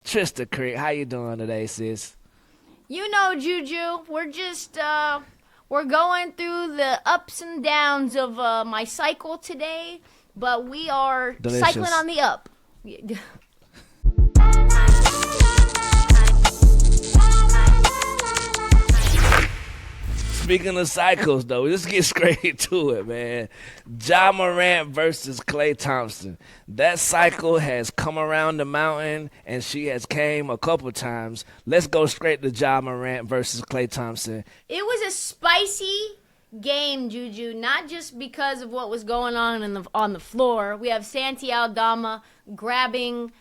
Trysta Krick, how you doing today, sis? You know, Juju, we're going through the ups and downs of my cycle today, but we are Delicious. cycling on the up. Speaking of cycles, though, let's get straight to it, man. Ja Morant versus Klay Thompson. That cycle has come around the mountain, and she has came a couple times. Let's go straight to Ja Morant versus Klay Thompson. It was a spicy game, Juju, not just because of what was going on on the floor. We have Santi Aldama grabbing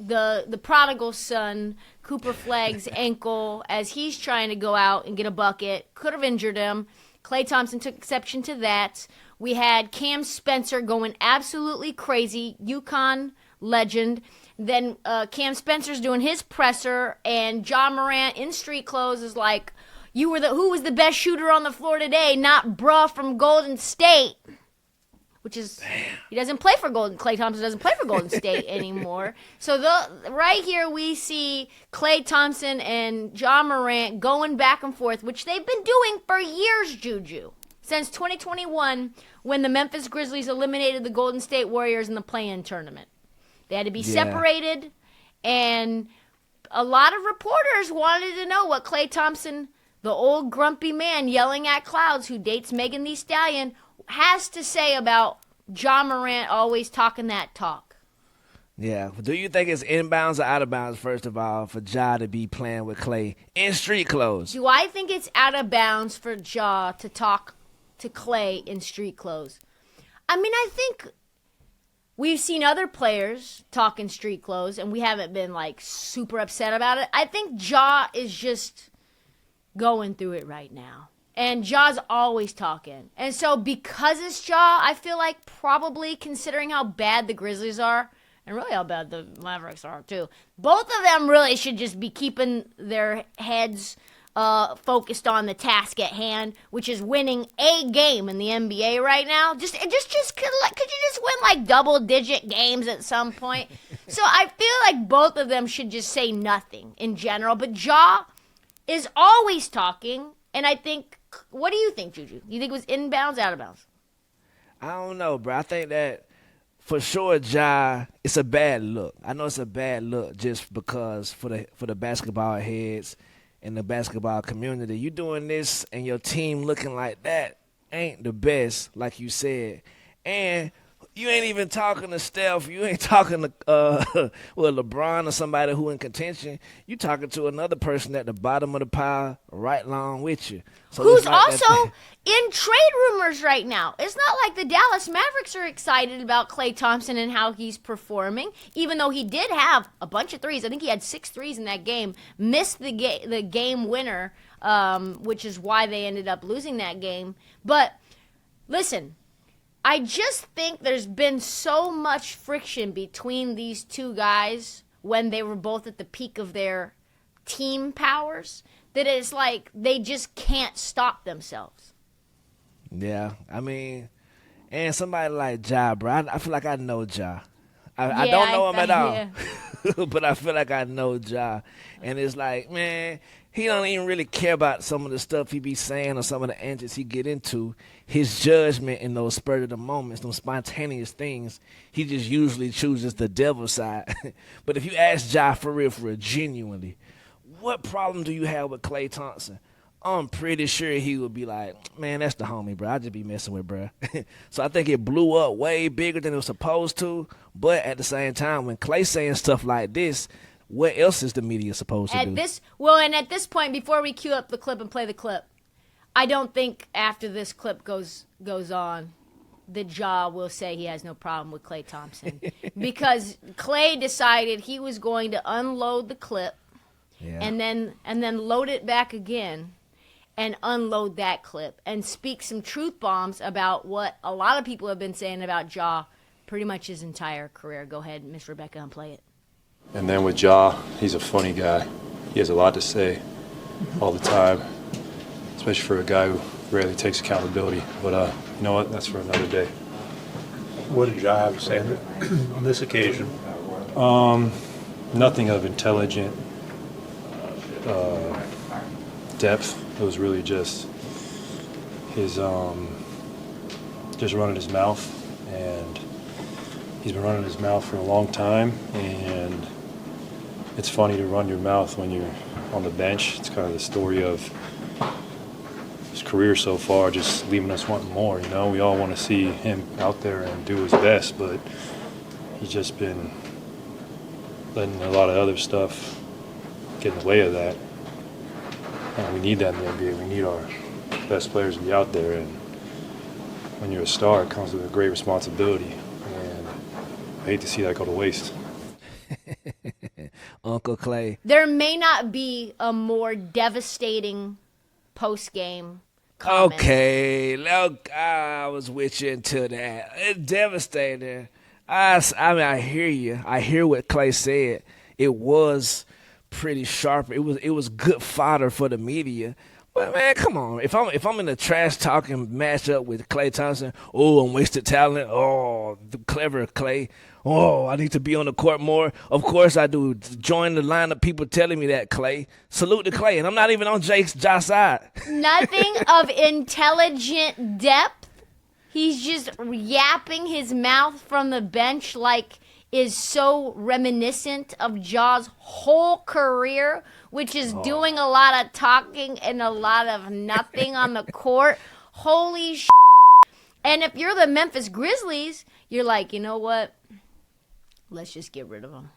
the prodigal son, Cooper Flagg's ankle as he's trying to go out and get a bucket. Could have injured him. Klay Thompson took exception to that. We had Cam Spencer going absolutely crazy, UConn legend. Then Cam Spencer's doing his presser, and Ja Morant in street clothes is like, who was the best shooter on the floor today? Not bruh from Golden State. Which is, he doesn't play for Klay Thompson doesn't play for Golden State anymore. So right here we see Klay Thompson and Ja Morant going back and forth, which they've been doing for years, Juju. Since 2021, when the Memphis Grizzlies eliminated the Golden State Warriors in the play-in tournament. They had to be separated, and a lot of reporters wanted to know what Klay Thompson, the old grumpy man yelling at clouds who dates Megan Thee Stallion, has to say about Ja Morant always talking that talk. Yeah. Do you think it's inbounds or out of bounds, first of all, for Ja to be playing with Klay in street clothes? Do I think it's out of bounds for Ja to talk to Klay in street clothes? I mean, I think we've seen other players talk in street clothes, and we haven't been, like, super upset about it. I think Ja is just going through it right now. And Ja's always talking. And so because it's Ja, I feel like probably considering how bad the Grizzlies are, and really how bad the Mavericks are too, both of them really should just be keeping their heads focused on the task at hand, which is winning a game in the NBA right now. Could you just win like double-digit games at some point? So I feel like both of them should just say nothing in general. But Ja is always talking, and I think, what do you think, Juju? You think it was inbounds, out of bounds? I don't know, bro. I think that for sure, Ja, it's a bad look. I know it's a bad look just because for the basketball heads and the basketball community, you doing this and your team looking like that ain't the best, like you said. And you ain't even talking to Steph. You ain't talking to LeBron or somebody who in contention. You talking to another person at the bottom of the pile right along with you. So who's also in trade rumors right now. It's not like the Dallas Mavericks are excited about Klay Thompson and how he's performing, even though he did have a bunch of threes. I think he had 6 threes in that game. Missed the game winner, which is why they ended up losing that game. But listen, I just think there's been so much friction between these two guys when they were both at the peak of their team powers that it's like they just can't stop themselves. Yeah, I mean, and somebody like Ja, bro, I feel like I know Ja. I don't know him at all, but I feel like I know Ja. And it's like, man, he don't even really care about some of the stuff he be saying or some of the antics he get into. His judgment in those spur of the moments, those spontaneous things, he just usually chooses the devil's side. But if you ask Ja for real, genuinely, what problem do you have with Klay Thompson? I'm pretty sure he would be like, man, that's the homie, bro. I just be messing with, bro. So I think it blew up way bigger than it was supposed to. But at the same time, when Klay saying stuff like this, what else is the media supposed to do? And at this point, before we cue up the clip and play the clip, I don't think after this clip goes on, that Ja will say he has no problem with Klay Thompson. Because Klay decided he was going to unload the clip and then load it back again and unload that clip and speak some truth bombs about what a lot of people have been saying about Ja pretty much his entire career. Go ahead, Miss Rebecca, and play it. And then with Ja, he's a funny guy. He has a lot to say all the time, especially for a guy who rarely takes accountability. But you know what? That's for another day. What did Ja have to say on this occasion? nothing of intelligent depth. It was really just his just running his mouth, and he's been running his mouth for a long time, and it's funny to run your mouth when you're on the bench. It's kind of the story of his career so far, just leaving us wanting more. You know, we all want to see him out there and do his best, but he's just been letting a lot of other stuff get in the way of that. And we need that in the NBA. We need our best players to be out there, and when you're a star, it comes with a great responsibility, and I hate to see that go to waste. Uncle Klay. There may not be a more devastating post-game comment. Okay, look, I was with you until that. It's devastating. I mean, I hear you. I hear what Klay said. It was pretty sharp. It was good fodder for the media. But man, come on. If I'm in a trash talking matchup with Klay Thompson, oh, I'm wasted talent. Oh, the clever Klay. Oh, I need to be on the court more. Of course I do. Join the line of people telling me that, Klay. Salute to Klay. And I'm not even on Josh's side. Nothing of intelligent depth. He's just yapping his mouth from the bench like is so reminiscent of Ja's whole career, which is doing a lot of talking and a lot of nothing on the court. Holy shit. And if you're the Memphis Grizzlies, you're like, you know what? Let's just get rid of him.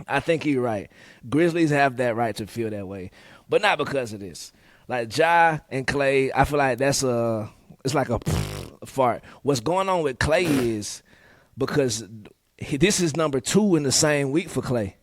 I think you're right. Grizzlies have that right to feel that way, but not because of this. Like Ja and Klay, I feel like it's like a fart. What's going on with Klay is because this is number 2 in the same week for Klay.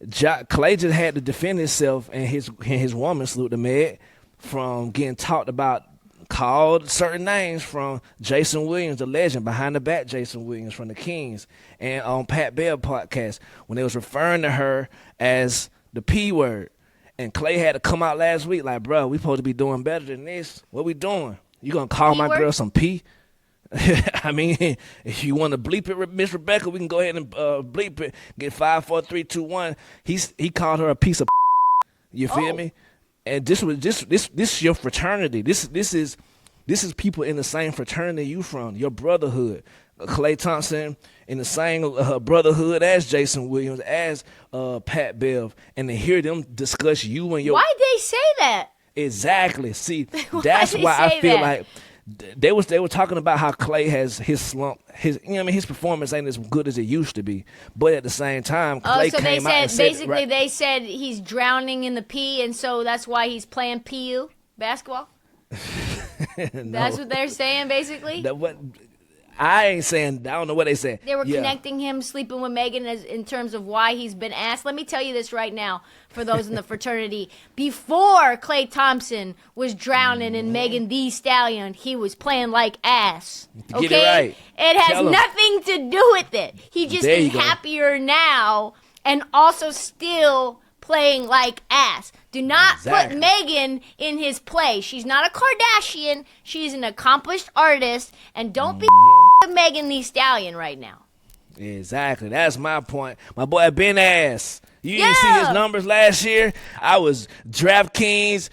Klay just had to defend himself and his woman, Salute to Meg, from getting talked about, called certain names from Jason Williams, the legend, behind the back Jason Williams from the Kings, and on Pat Bell podcast when they was referring to her as the P word. And Klay had to come out last week like, bro, we supposed to be doing better than this. What we doing? You gonna call my girl some P? I mean, if you want to bleep it, Miss Rebecca, we can go ahead and bleep it. Get 5, 4, 3, 2, 1. He called her a piece of. You feel me? And this is your fraternity. This is people in the same fraternity you from, your brotherhood. Klay Thompson in the same brotherhood as Jason Williams, as Pat Bev, and to hear them discuss you and your. Why'd they say that? Exactly. See, that's why I feel like. They were talking about how Klay has his slump. His performance ain't as good as it used to be. But at the same time, Klay came out and said basically they said he's drowning in the pee, and so that's why he's playing PU basketball. No. That's what they're saying, basically. I ain't saying. I don't know what they said. They were connecting him sleeping with Megan in terms of why he's been asked. Let me tell you this right now for those in the fraternity. Before Klay Thompson was drowning in Megan Thee Stallion, he was playing like ass. Okay? Get it right. It has nothing to do with it. He just is happier now and also still playing like ass. Do not put Megan in his place. She's not a Kardashian. She's an accomplished artist. And don't be with Megan Thee Stallion right now. Exactly. That's my point. My boy Ben ass. You didn't see his numbers last year? I was DraftKings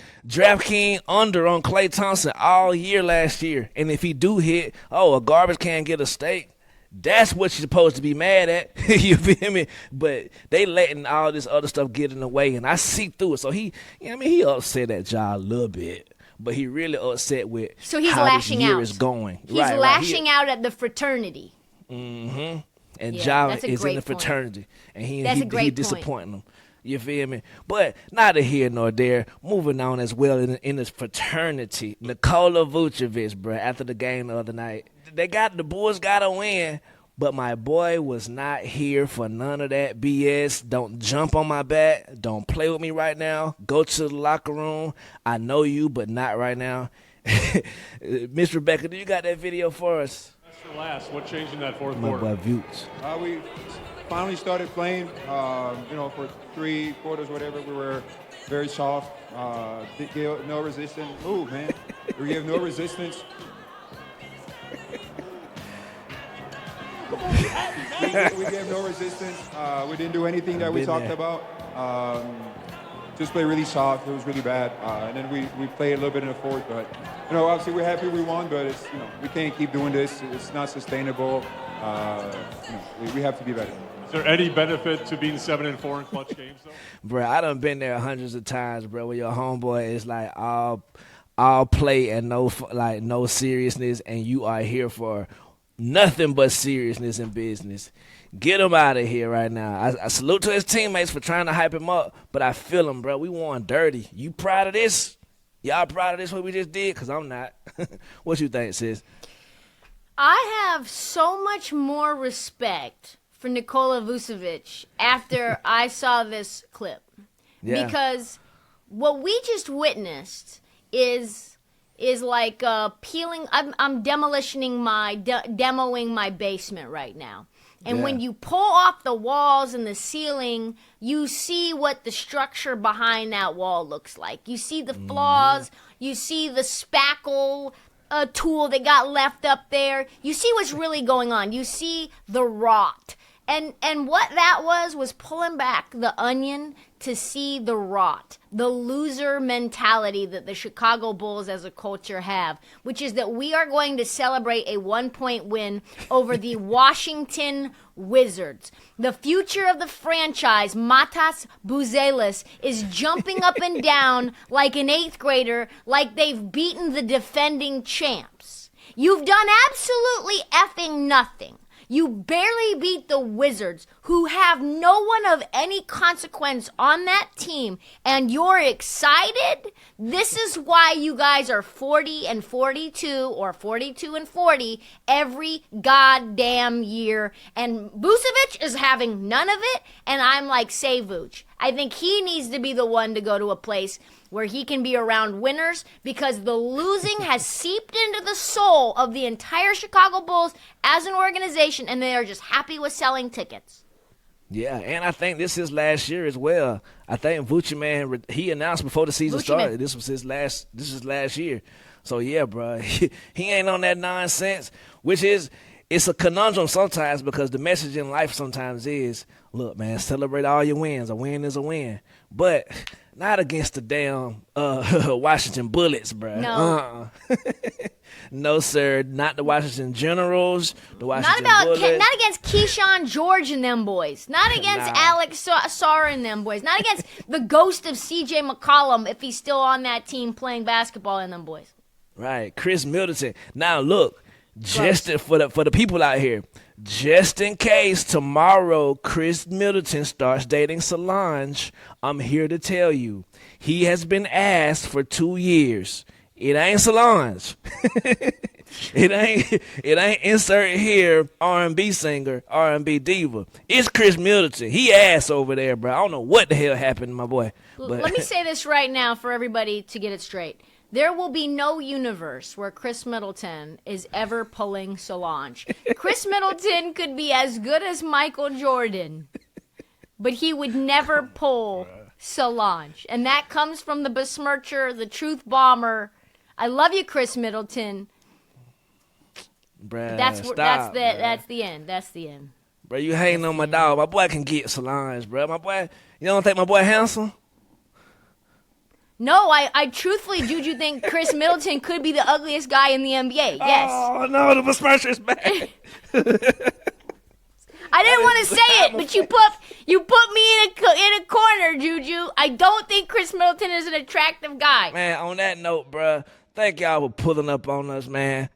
under on Klay Thompson all year last year. And if he do hit, a garbage can get a steak. That's what you're supposed to be mad at. You feel me? But they letting all this other stuff get in the way, and I see through it. So he upset at Ja a little bit, but he really upset with how lashing this year out. Is going. He's lashing out at the fraternity. Mm-hmm. And Ja is in the fraternity, and he disappointing them. You feel me? But neither here nor there. Moving on as well in this fraternity. Nikola Vucevic, bro, after the game the other night. The Bulls got to win, but my boy was not here for none of that BS. Don't jump on my back. Don't play with me right now. Go to the locker room. I know you, but not right now. Miss Rebecca, do you got that video for us? That's for last. What changed in that fourth quarter? My boy Vuce. We finally started playing, for 3 quarters, whatever. We were very soft. No resistance. Move, man. We gave no resistance. Come on, we gave no resistance. We didn't do anything that we talked about. Just play really soft. It was really bad. And then we played a little bit in the fourth. But, obviously we're happy we won, but it's, we can't keep doing this. It's not sustainable. We have to be better. Is there any benefit to being 7-4 in clutch games, though? Bro, I done been there hundreds of times, bro, where your homeboy is like all play and no seriousness, and you are here for nothing but seriousness and business. Get him out of here right now. I salute to his teammates for trying to hype him up, but I feel him, bro. We won dirty. You proud of this? Y'all proud of this, what we just did? Because I'm not. What you think, sis? I have so much more respect for Nikola Vucevic after I saw this clip. Yeah. Because what we just witnessed is like peeling. I'm demoing my basement right now. And when you pull off the walls and the ceiling, you see what the structure behind that wall looks like. You see the flaws. You see the spackle tool that got left up there. You see what's really going on. You see the rot. And what that was pulling back the onion to see the rot, the loser mentality that the Chicago Bulls as a culture have, which is that we are going to celebrate a 1-point win over the Washington Wizards. The future of the franchise, Matas Buzelis, is jumping up and down like an 8th grader, like they've beaten the defending champs. You've done absolutely effing nothing. You barely beat the Wizards, who have no one of any consequence on that team, and you're excited? This is why you guys are 40-42 or 42-40 every goddamn year. And Vucevic is having none of it, and I'm like, say Vooch. I think he needs to be the one to go to a place where he can be around winners, because the losing has seeped into the soul of the entire Chicago Bulls as an organization, and they are just happy with selling tickets. Yeah, and I think this is last year as well. I think Vucevic, man, he announced before the season started this is last year. So yeah, bro, he ain't on that nonsense, which is, it's a conundrum sometimes, because the message in life sometimes is, look, man, celebrate all your wins. A win is a win. But not against the damn Washington Bullets, bro. No. No, sir. Not the Washington Generals. The Washington Bullets. Not against Keyshawn George and them boys. Not against Alex Sarr and them boys. Not against the ghost of C.J. McCollum, if he's still on that team playing basketball in them boys. Right. Chris Middleton. Now, look. Just for the people out here, just in case tomorrow Chris Middleton starts dating Solange, I'm here to tell you, he has been asked for 2 years. It ain't Solange. It ain't insert here R&B singer, R&B diva. It's Chris Middleton. He ass over there, bro. I don't know what the hell happened to my boy. But let me say this right now for everybody to get it straight. There will be no universe where Chris Middleton is ever pulling Solange. Chris Middleton could be as good as Michael Jordan, but he would never pull Solange. And that comes from the besmircher, the truth bomber. I love you, Chris Middleton. Bruh, that's the end. That's the end. Bro, you hating on my dog. My boy can get Solange, bro. My boy, you don't think my boy handsome? No, I truthfully, Juju, think Chris Middleton could be the ugliest guy in the NBA. Yes. Oh, no, the besmircher is back. I didn't want to say it, but you put me in a corner, Juju. I don't think Chris Middleton is an attractive guy. Man, on that note, bro, thank y'all for pulling up on us, man.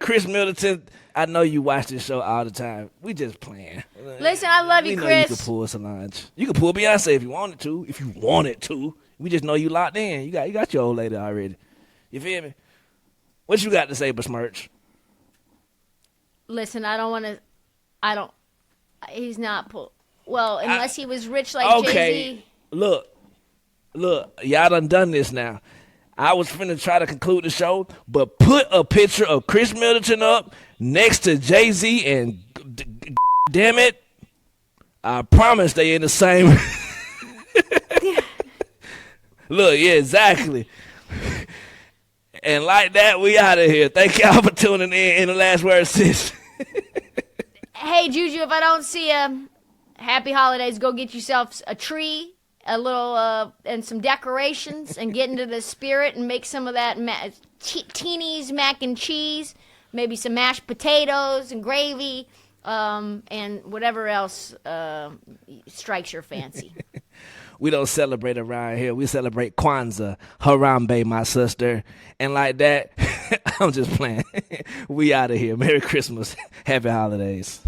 Chris Middleton, I know you watch this show all the time. We just playing. Listen, I love you, Chris. You can pull Solange. You can pull Beyonce if you wanted to. We just know you locked in. You got your old lady already. You feel me? What you got to say, besmirch? Listen, he's not well, unless he was rich like Jay-Z. Okay, look, y'all done this now. I was finna try to conclude the show, but put a picture of Chris Middleton up next to Jay-Z, and damn it, I promise they in the same. Look, yeah, exactly. And like that, we out of here. Thank y'all for tuning in. The last word, sis. Hey, Juju, if I don't see you, happy holidays. Go get yourself a tree, a little, and some decorations, and get into the spirit and make some of that Teeny's mac and cheese, maybe some mashed potatoes and gravy, and whatever else strikes your fancy. We don't celebrate around here. We celebrate Kwanzaa, Harambe, my sister. And like that, I'm just playing. We out of here. Merry Christmas. Happy holidays.